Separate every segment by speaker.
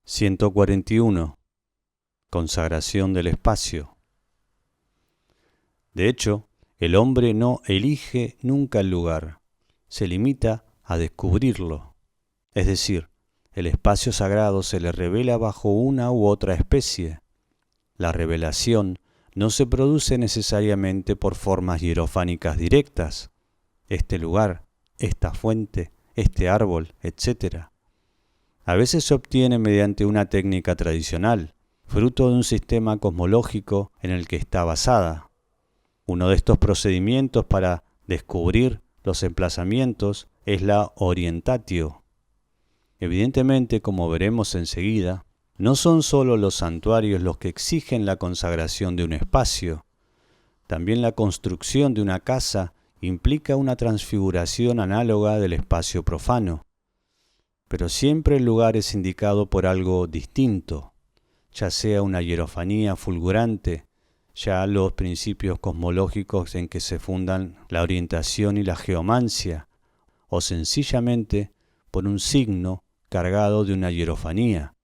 Speaker 1: 141. Consagración del espacio. De hecho, el hombre no elige nunca el lugar, se limita a descubrirlo. Es decir, el espacio sagrado se le revela bajo una u otra especie. La revelación no se produce necesariamente por formas hierofánicas directas, este lugar, esta fuente, este árbol, etc. A veces se obtiene mediante una técnica tradicional, fruto de un sistema cosmológico en el que está basada. Uno de estos procedimientos para descubrir los emplazamientos es la orientatio. Evidentemente, como veremos enseguida, no son solo los santuarios los que exigen la consagración de un espacio. También la construcción de una casa implica una transfiguración análoga del espacio profano. Pero siempre el lugar es indicado por algo distinto, ya sea una hierofanía fulgurante, ya los principios cosmológicos en que se fundan la orientación y la geomancia, o sencillamente por un signo cargado de una hierofanía,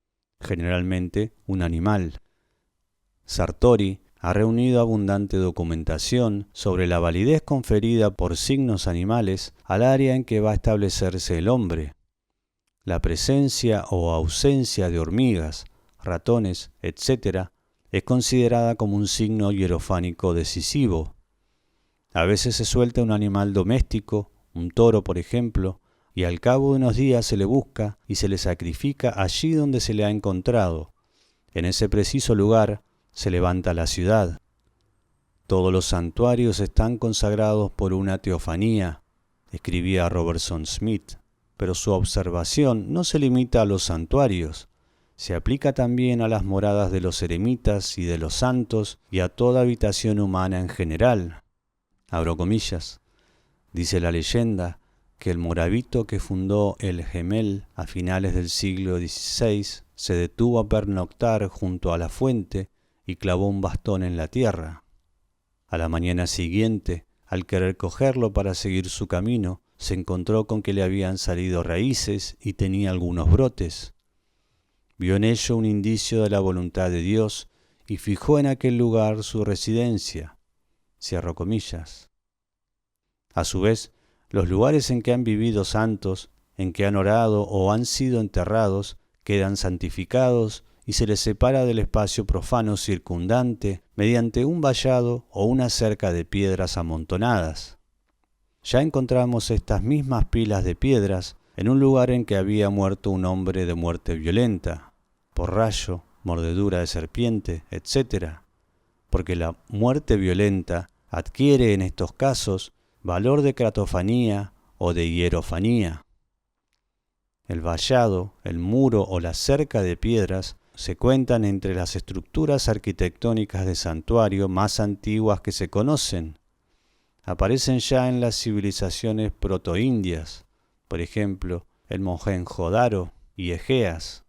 Speaker 1: generalmente un animal. Sartori ha reunido abundante documentación sobre la validez conferida por signos animales al área en que va a establecerse el hombre. La presencia o ausencia de hormigas, ratones, etc., es considerada como un signo hierofánico decisivo. A veces se suelta un animal doméstico, un toro por ejemplo, y al cabo de unos días se le busca y se le sacrifica allí donde se le ha encontrado. En ese preciso lugar se levanta la ciudad. Todos los santuarios están consagrados por una teofanía, escribía Robertson Smith. Pero su observación no se limita a los santuarios, se aplica también a las moradas de los eremitas y de los santos y a toda habitación humana en general. Abro comillas. Dice la leyenda que el morabito que fundó el Gemel a finales del siglo XVI se detuvo a pernoctar junto a la fuente y clavó un bastón en la tierra. A la mañana siguiente, al querer cogerlo para seguir su camino, se encontró con que le habían salido raíces y tenía algunos brotes. Vio en ello un indicio de la voluntad de Dios y fijó en aquel lugar su residencia. Cierro comillas. A su vez, los lugares en que han vivido santos, en que han orado o han sido enterrados, quedan santificados y se les separa del espacio profano circundante mediante un vallado o una cerca de piedras amontonadas. Ya encontramos estas mismas pilas de piedras en un lugar en que había muerto un hombre de muerte violenta, por rayo, mordedura de serpiente, etc., porque la muerte violenta adquiere en estos casos valor de cratofanía o de hierofanía. El vallado, el muro o la cerca de piedras se cuentan entre las estructuras arquitectónicas de santuario más antiguas que se conocen. Aparecen ya en las civilizaciones protoindias, por ejemplo, el Mohenjo-Daro y Egeas.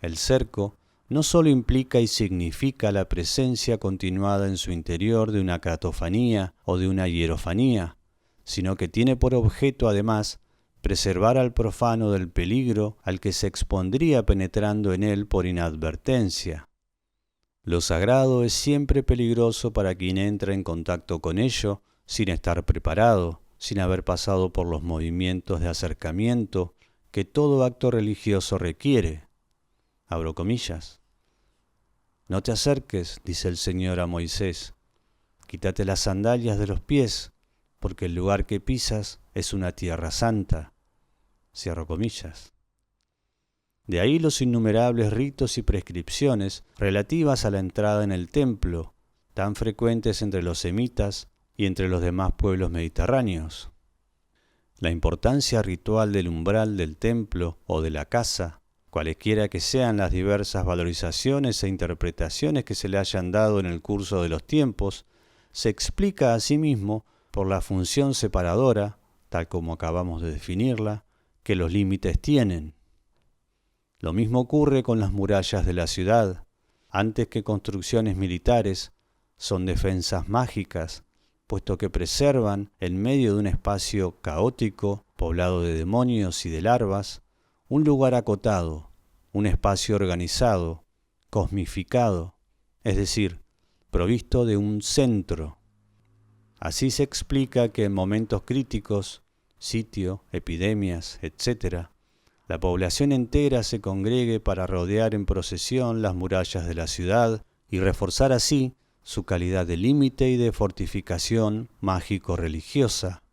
Speaker 1: El cerco no solo implica y significa la presencia continuada en su interior de una cratofanía o de una hierofanía, sino que tiene por objeto además preservar al profano del peligro al que se expondría penetrando en él por inadvertencia. Lo sagrado es siempre peligroso para quien entra en contacto con ello sin estar preparado, sin haber pasado por los movimientos de acercamiento que todo acto religioso requiere. Abro comillas. No te acerques, dice el Señor a Moisés. Quítate las sandalias de los pies, porque el lugar que pisas es una tierra santa. Cierro comillas. De ahí los innumerables ritos y prescripciones relativas a la entrada en el templo, tan frecuentes entre los semitas y entre los demás pueblos mediterráneos. La importancia ritual del umbral del templo o de la casa, cualesquiera que sean las diversas valorizaciones e interpretaciones que se le hayan dado en el curso de los tiempos, se explica asimismo por la función separadora, tal como acabamos de definirla, que los límites tienen. Lo mismo ocurre con las murallas de la ciudad. Antes que construcciones militares, son defensas mágicas, puesto que preservan, en medio de un espacio caótico, poblado de demonios y de larvas, un lugar acotado, un espacio organizado, cosmificado, es decir, provisto de un centro. Así se explica que en momentos críticos, sitio, epidemias, etc., la población entera se congregue para rodear en procesión las murallas de la ciudad y reforzar así su calidad de límite y de fortificación mágico-religiosa.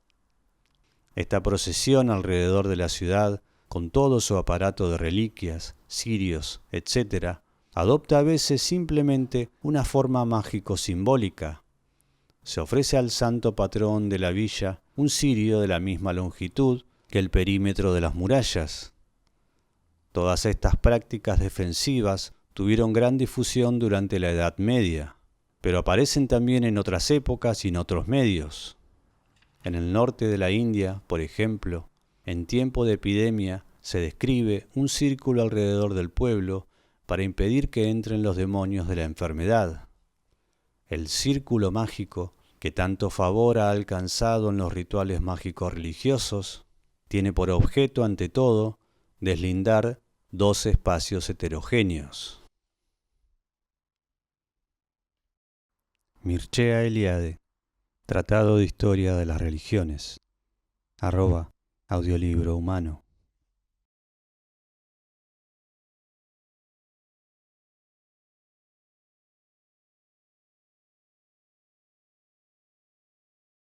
Speaker 1: Esta procesión alrededor de la ciudad, con todo su aparato de reliquias, cirios, etc., adopta a veces simplemente una forma mágico-simbólica. Se ofrece al santo patrón de la villa un cirio de la misma longitud que el perímetro de las murallas. Todas estas prácticas defensivas tuvieron gran difusión durante la Edad Media, pero aparecen también en otras épocas y en otros medios. En el norte de la India, por ejemplo, en tiempo de epidemia se describe un círculo alrededor del pueblo para impedir que entren los demonios de la enfermedad. El círculo mágico, que tanto favor ha alcanzado en los rituales mágicos religiosos, tiene por objeto, ante todo, deslindar dos espacios heterogéneos. Mircea Eliade, Tratado de Historia de las Religiones, @audiolibro humano.